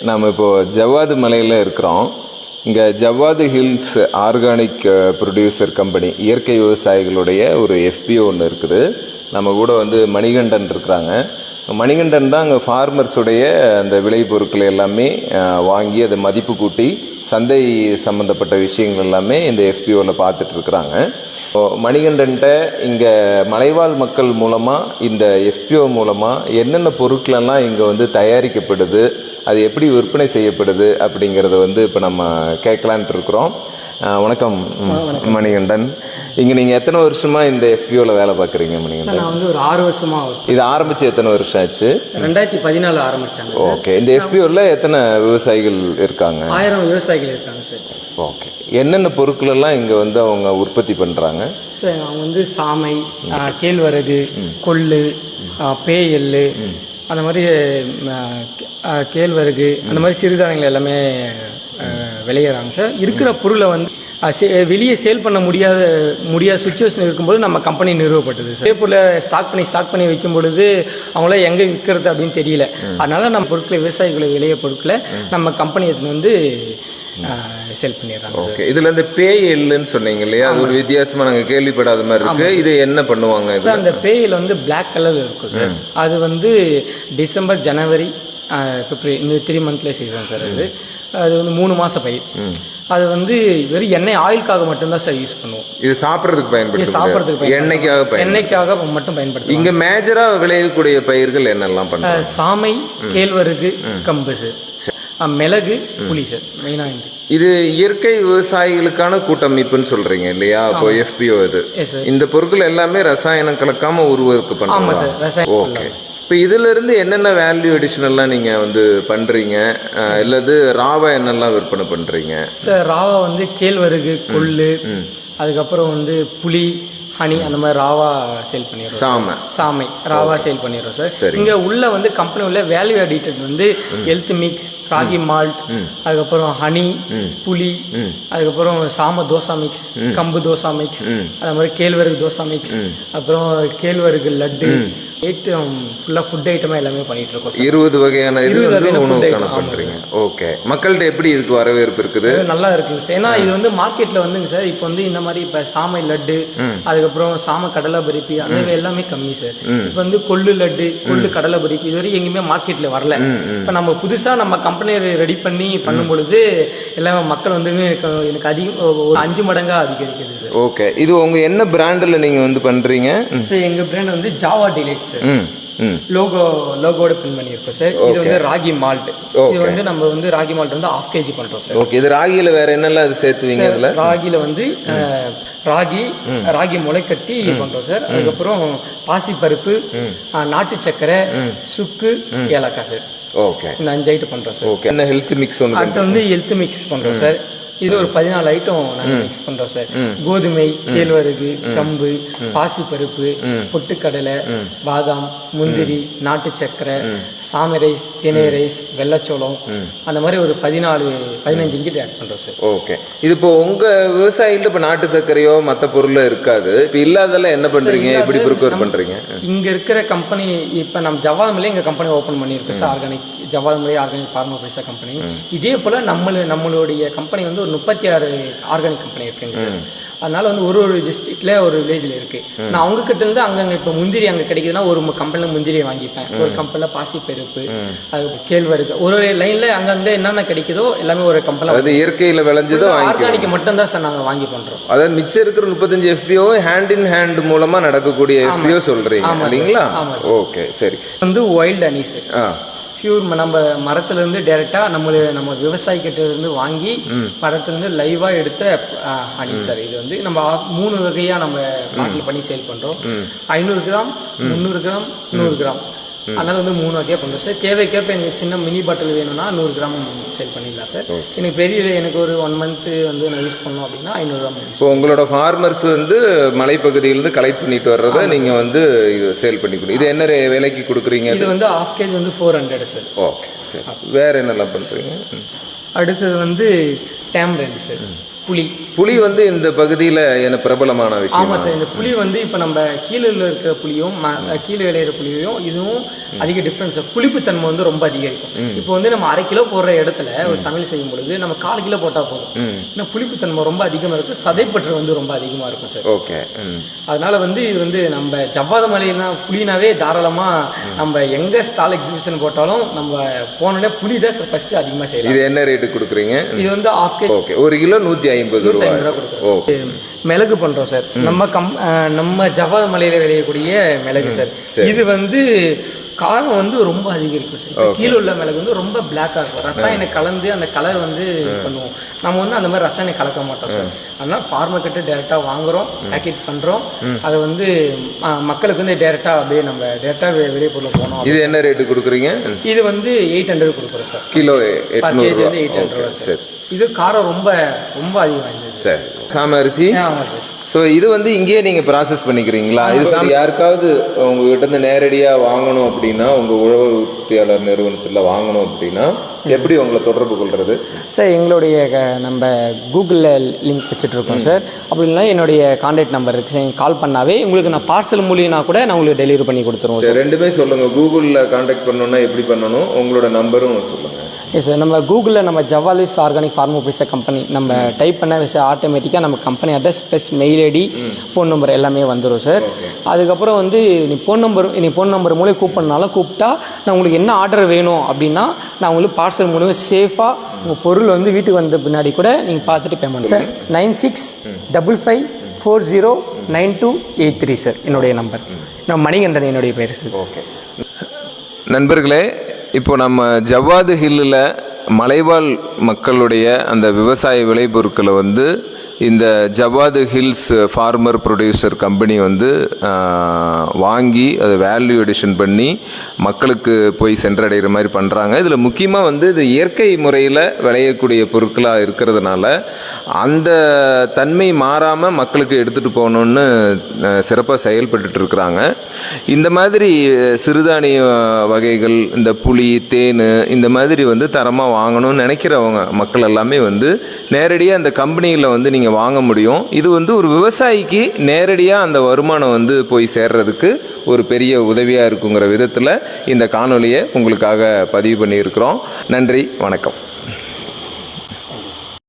நாம் இப்போது ஜவ்வாது மலையில் இருக்கிறோம். இங்கே ஜவ்வாது ஹில்ஸ் ஆர்கானிக் ப்ரொடியூசர் கம்பெனி, இயற்கை விவசாயிகளுடைய ஒரு FPO ஒன்று இருக்குது. நம்ம கூட மணிகண்டன் இருக்கிறாங்க. மணிகண்டன் தான் அங்கே ஃபார்மர்ஸுடைய அந்த விளைபொருட்களை எல்லாமே வாங்கி அதை மதிப்பு கூட்டி சந்தை சம்மந்தப்பட்ட விஷயங்கள் எல்லாமே இந்த FPOவில் பார்த்துட்ருக்குறாங்க. மணிகண்டன்ட்ட இங்கே மலைவாழ் மக்கள் மூலமாக இந்த FPO மூலமாக என்னென்ன பொருட்களெல்லாம் இங்கே தயாரிக்கப்படுது, அது எப்படி விற்பனை செய்யப்படுது அப்படிங்கிறத இப்போ நம்ம கேட்கலான்ட்டு இருக்கிறோம். வணக்கம் மணிகண்டன். இங்கே நீங்கள் எத்தனை வருஷமாக இந்த FPOவில் வேலை பார்க்குறீங்க மணிகண்டன்? நான் ஒரு 6 வருஷமாக. இது ஆரம்பித்து எத்தனை வருஷம் ஆச்சு? 2014 ஆரம்பித்தாங்க. ஓகே. இந்த FPOவில் எத்தனை விவசாயிகள் இருக்காங்க? 1000 விவசாயிகள் இருக்காங்க சார். ஓகே. என்னென்ன பொருட்களெல்லாம் இங்கே அவங்க உற்பத்தி பண்ணுறாங்க சார்? அவங்க சாமை, கேழ்வரகு, கொள்ளு, பேயெல்லு, அந்த மாதிரி கேழ்வரகு, அந்த மாதிரி சிறுதானியங்கள் எல்லாமே விளையிறாங்க சார். இருக்கிற பொருளை வெளியே சேல் பண்ண முடியாத சுச்சுவேஷன் இருக்கும்போது நம்ம கம்பெனி நிறுவப்பட்டது சார். அதே போல் ஸ்டாக் பண்ணி வைக்கும் பொழுது அவங்கள எங்கே விற்கிறது அப்படின்னு தெரியல. அதனால நம்ம பொருட்களை, விவசாயிகளை விளைய பொருட்களை நம்ம கம்பெனி செல் பண்ணிடுறாங்க. ஓகே. இதில் இந்த பேயெல்லுன்னு சொன்னீங்க இல்லையா, அது ஒரு வித்தியாசமாக நாங்கள் கேள்விப்படாத மாதிரி இருக்கு. இது என்ன பண்ணுவாங்க சார்? அந்த பேயில் பிளாக் கலரில் இருக்கும் சார். அது டிசம்பர், ஜனவரி, பிப்ரவரி, இந்த 3 மந்த்ல சீசன் சார். அது 3 மாத பயிர். அது வெறும் எண்ணெய், ஆயிலுக்காக மட்டும்தான் சார் யூஸ் பண்ணுவோம். இது சாப்பிட்றதுக்கு பயன்படுத்தும்? சாப்பிட்றதுக்கு, எண்ணெய்க்காக மட்டும் பயன்படுத்தும். இங்கே மேஜராக விளையக்கூடிய பயிர்கள் என்னெல்லாம் பண்ணுறாங்க? சாமை, கேழ்வரகு, கம்பு சார், மிளகு, புளி சார் மெயினாக. இது இயற்கை விவசாயிகளுக்கான கூட்டமைப்புன்னு சொல்றீங்க இல்லையா? இப்போ FPO இது. இந்த பொருட்கள் எல்லாமே ரசாயனம் கலக்காம உருவாக்க பண்ணுவாங்க. ஓகே. இப்போ இதுல இருந்து என்னென்ன வேல்யூ அடிஷனல்லாம் நீங்க பண்றீங்க, இல்லது ராவா என்னெல்லாம் விற்பனை பண்றீங்க சார்? ராவா கேழ்வரகு, கொள்ளு, அதுக்கப்புறம் புளி, ஹனி, அந்த மாதிரி ராவா சேல் பண்ணிடுறோம். சாமை ராவா சேல் பண்ணிடுறோம் சார். இங்க உள்ள கம்பெனி உள்ள value added health mix, ragi malt, அதுக்கப்புறம் ஹனி, புளி, அதுக்கப்புறம் சாம தோசா மிக்ஸ், கம்பு தோசா மிக்ஸ், அது மாதிரி கேழ்வரகு தோசா மிக்ஸ், அப்புறம் கேழ்வரகு லட்டு, ஃபுல்லாக ஃபுட் ஐட்டமாக எல்லாமே பண்ணிட்டு இருக்கோம். 20 வகையான உணவுக்கான பண்றீங்க. ஓகே. மக்கள்கிட்ட எப்படி இதுக்கு வரவேற்பு இருக்குது? நல்லா இருக்குங்க சார். ஏன்னா இது மார்க்கெட்ல சார் இப்போ இந்த மாதிரி இப்போ சாமை லட்டு, அதுக்கப்புறம் சாம கடலை பருப்பி, அந்த எல்லாமே கம்மி சார். இப்போ கொள்ளு லட்டு, கொள்ளு கடலை பருப்பி இது வரைக்கும் எங்கேயுமே மார்க்கெட்ல வரல. இப்போ நம்ம புதுசா நம்ம கம்பெனி ரெடி பண்ணி பண்ணும் பொழுது எல்லாமே மக்கள் எனக்கு அதிகம் 5 மடங்கா அதிகரிக்குது சார். ஓகே. இது உங்க என்ன பிராண்ட்ல நீங்க பண்றீங்க சார்? எங்க பிராண்ட் ஜாவா டிலைட் சார். லோகோட பின் பண்ணியிருக்கோம் சார். இது ராகி மால்ட். இது நம்ம ராகி மால்ட் 1/2 kg பண்றோம் சார். ஓகே. இது ராகியில வேற என்னெல்லாம் அது சேர்த்துவீங்க? இதுல ராகியில ராகி முளைக்கட்டி பண்றோம் சார். அதுக்கப்புறம் பாசி பருப்பு, நாட்டு சக்கரை, சுக்கு, ஏலக்காய் சார். ஓகே. இந்த 5 ஐட்டம் பண்றோம் சார். ஓகே. என்ன ஹெல்த் மிக்ஸ் அடுத்து ஹெல்த் மிக்ஸ் பண்றோம் சார். இது ஒரு 14 ஐட்டம் நாங்கள் மிக்ஸ் பண்றோம் சார். கோதுமை, கேழ்வரகு, கம்பு, பாசிப்பருப்பு, பொட்டுக்கடலை, பாதாம், முந்திரி, நாட்டு சக்கரை, சாமை ரைஸ், தினை ரைஸ், வெள்ளச்சோளம், அந்த மாதிரி ஒரு 15 இங்கிட்டு ஆட் பண்றோம் சார். ஓகே. இது இப்போ உங்க விவசாயிகள் இப்போ நாட்டு சர்க்கரையோ மற்ற பொருளோ இருக்காது. இப்போ இல்லாதெல்லாம் என்ன பண்றீங்க, எப்படி ப்ரிப்பேர் பண்றீங்க? இங்க இருக்கிற கம்பெனி இப்போ நம்ம ஜவ்வாதுமலை எங்க கம்பெனி ஓப்பன் பண்ணியிருக்கோம் sir. Organic Javvadhumalai organic farmer பைசா கம்பெனி. இதே போல நம்மளுடைய கம்பெனி ஒரு 36 ஆர்கானிக் கம்பெனி இருக்குங்க சார். அதனால ஒரு டிஸ்ட்ரிக்ட்ல ஒரு வில்லேஜ்ல இருக்கு. நான் அவங்க கிட்ட இருந்து அங்கங்க இப்போ முந்திரி அங்கே கிடைக்குதுன்னா ஒரு கம்பெனில முந்திரியை வாங்கிப்பேன், ஒரு கம்பெனில பாசி பருப்பு, அது கேழ்வரகு, ஒரு லைன்ல அங்கங்க என்னென்ன கிடைக்குதோ எல்லாமே ஒரு கம்பெனில. அது இயற்கையில விளைஞ்சதோ ஆர்கானிக் மட்டும் தான் சார் நாங்கள் வாங்கி பண்றோம். அதாவது மிச்சம் இருக்கிற 35 FPO ஹேண்ட் இன் ஹேண்ட் மூலமா நடக்கக்கூடிய FPO சொல்றீங்க இல்லைங்களா? ஓகே. சரி. Wild honey sir. பியூர் நம்ம மரத்துல இருந்து டைரக்டா நம்ம விவசாயிகிட்ட இருந்து வாங்கி மரத்துல இருந்து லைவா எடுத்த ஹனி சார். இது நம்ம 3 வகையா நம்ம பாட்டில் பண்ணி சேல் பண்றோம். 500 கிராம், 300 கிராம், 100 கிராம். அதனால 3 வகையா பண்றோம் சார். தேவைக்கேற்ப எனக்கு சின்ன மினி பாட்டில் வேணும்னா 100 கிராம் சேல் பண்ணிடலாம் சார். எனக்கு பெரிய எனக்கு ஒரு 1 மந்த் நான் யூஸ் பண்ணோம் அப்படின்னா 500 கிராம். ஸோ உங்களோட ஃபார்மர்ஸ் மலைப்பகுதியிலிருந்து கலெக்ட் பண்ணிட்டு வர்றதை நீங்க சேல் பண்ணி கொடுங்க. இது என்ன விலைக்கு கொடுக்குறீங்க? இது 1/2 kg 400 சார். ஓகே. சரி. வேற என்னெல்லாம் பண்றீங்க? அடுத்தது டேம்ரண்ட் சார். புளி வந்து இந்த பகுதியில் என்ன பிரபலமான விஷயம்? ஆமாம் சார், இந்த புளி வந்து இப்போ நம்ம கீழே இருக்கிற புளியும் கீழே விளையிற புளியும் இதுவும் அதிக டிஃப்ரென்ஸ். புளிப்புத்தன்மை வந்து ரொம்ப அதிகரிக்கும். இப்போ வந்து நம்ம 1/2 கிலோ போடுற இடத்துல ஒரு சமையல் செய்யும் பொழுது நம்ம 1/4 கிலோ போட்டால் போதும். ஏன்னா புளிப்புத்தன்மை ரொம்ப அதிகமாக இருக்கும், சதைப்பற்று வந்து ரொம்ப அதிகமாக இருக்கும் சார். ஓகே. அதனால வந்து இது வந்து நம்ம ஜவ்வாது மலையினா புளினாவே தாராளமாக நம்ம எங்கே ஸ்டால் எக்ஸிபிஷன் போட்டாலும் நம்ம போனோடனே புளி தான் சார் ஃபர்ஸ்ட் அதிகமாக செய்யலாம். இது என்ன ரேட்டு கொடுக்குறீங்க? இது வந்து ½ கேஜி. ஓகே, 1 கிலோ 150 ரூபா கொடுக்குறோம். மிளகு பண்றோம் சார். நம்ம ஜவ்வாது மலையில விளையக்கூடிய மிளகு சார். இது வந்து காரம் வந்து ரொம்ப அதிகரிக்கும் சார். கீழே உள்ள மிளகு வந்து ரொம்ப பிளாக்காக இருக்கும், ரசாயனம் கலந்து அந்த கலர் வந்து பண்ணுவோம். நம்ம வந்து அந்த மாதிரி ரசாயனம் கலக்க மாட்டோம் சார். அதனால் ஃபார்மர் கிட்ட டேரெக்டாக வாங்குறோம், பேக்கெட் பண்ணுறோம். அதை வந்து மக்களுக்கு வந்து டேரெக்டாக அப்படியே நம்ம டேரெக்டாக வெளியே பொருள் போனோம். இது என்ன ரேட்டு கொடுக்குறீங்க? இது வந்து 800 கொடுக்குறோம் சார். கிலோ பர் கேஜி வந்து 800 சார். இது காரம் ரொம்ப ரொம்ப அதிகம் வாய்ந்தது சார். சாம அரிசி. ஆமாம் சார். ஸோ இது வந்து இங்கேயே நீங்கள் ப்ராசஸ் பண்ணிக்கிறீங்களா? இது யாருக்காவது உங்ககிட்ட இருந்து நேரடியாக வாங்கணும் அப்படின்னா, உங்கள் உழவர் உற்பத்தியாளர் நிறுவனத்தில் வாங்கணும் அப்படின்னா எப்படி உங்களை தொடர்பு கொள்வது சார்? எங்களுடைய நம்ம கூகுளில் லிங்க் வச்சுட்ருக்கோம் சார். அப்படி இல்லைனா என்னுடைய கான்டாக்ட் நம்பர் இருக்குது சார். கால் பண்ணாவே உங்களுக்கு நான் பார்சல் மூலியனா கூட நான் உங்களுக்கு டெலிவரி பண்ணி கொடுத்துருவோம் சார். ரெண்டுமே சொல்லுங்கள். கூகுளில் கான்டாக்ட் பண்ணணுன்னா எப்படி பண்ணணும், உங்களோட நம்பரும் சொல்லுங்கள். எஸ் சார், நம்ம கூகுளில் நம்ம ஜவாலிஸ் ஆர்கானிக் ஃபார்மர் ப்ரொடியூசர் கம்பெனி நம்ம டைப் பண்ண ஆட்டோமேட்டிக்காக நம்ம company address plus mail ID phone number எல்லாமே வந்துடும் சார். அதுக்கப்புறம் வந்து நீ ஃபோன் நம்பர் மூலம் கூப்பிட்னாலும் கூப்பிட்டா நான் உங்களுக்கு என்ன ஆர்டர் வேணும் அப்படின்னா நான் உங்களுக்கு பார்சல் மூலியமாக சேஃபாக உங்கள் பொருள் வந்து வீட்டுக்கு வந்த பின்னாடி கூட நீங்கள் பார்த்துட்டு பேமெண்ட் சார். 9655409283 சார் என்னுடைய நம்பர். நான் மணிகண்டன் என்னுடைய பேர் சார். ஓகே நண்பர்களே, இப்போ நம்ம ஜவ்வாது ஹில்லில் மலைவாழ் மக்களுடைய அந்த விவசாய விளைபொருட்களை வந்து இந்த ஜவ்வாது ஹில்ஸ் ஃபார்மர் ப்ரொடியூசர் கம்பெனி வந்து வாங்கி அதை வேல்யூ எடிஷன் பண்ணி மக்களுக்கு போய் சென்றடைகிற மாதிரி பண்ணுறாங்க. இதில் முக்கியமாக வந்து இது இயற்கை முறையில் விளையக்கூடிய பொருட்களாக இருக்கிறதுனால அந்த தன்மை மாறாமல் மக்களுக்கு எடுத்துகிட்டு போகணுன்னு சிறப்பாக செயல்பட்டு இருக்கிறாங்க. இந்த மாதிரி சிறுதானிய வகைகள், இந்த புளி, தேன், இந்த மாதிரி வந்து தரமாக வாங்கணும்னு நினைக்கிறவங்க மக்கள் எல்லாமே வந்து நேரடியாக அந்த கம்பெனியில் வந்து நீங்கள் வாங்க முடியும். இது வந்து ஒரு விவசாயிக்கு நேரடியாக அந்த வருமானம் வந்து போய் சேர்றதுக்கு ஒரு பெரிய உதவியாக இருக்குங்கிற விதத்தில் இந்த காணொலியை உங்களுக்காக பதிவு பண்ணியிருக்கிறோம். நன்றி, வணக்கம்.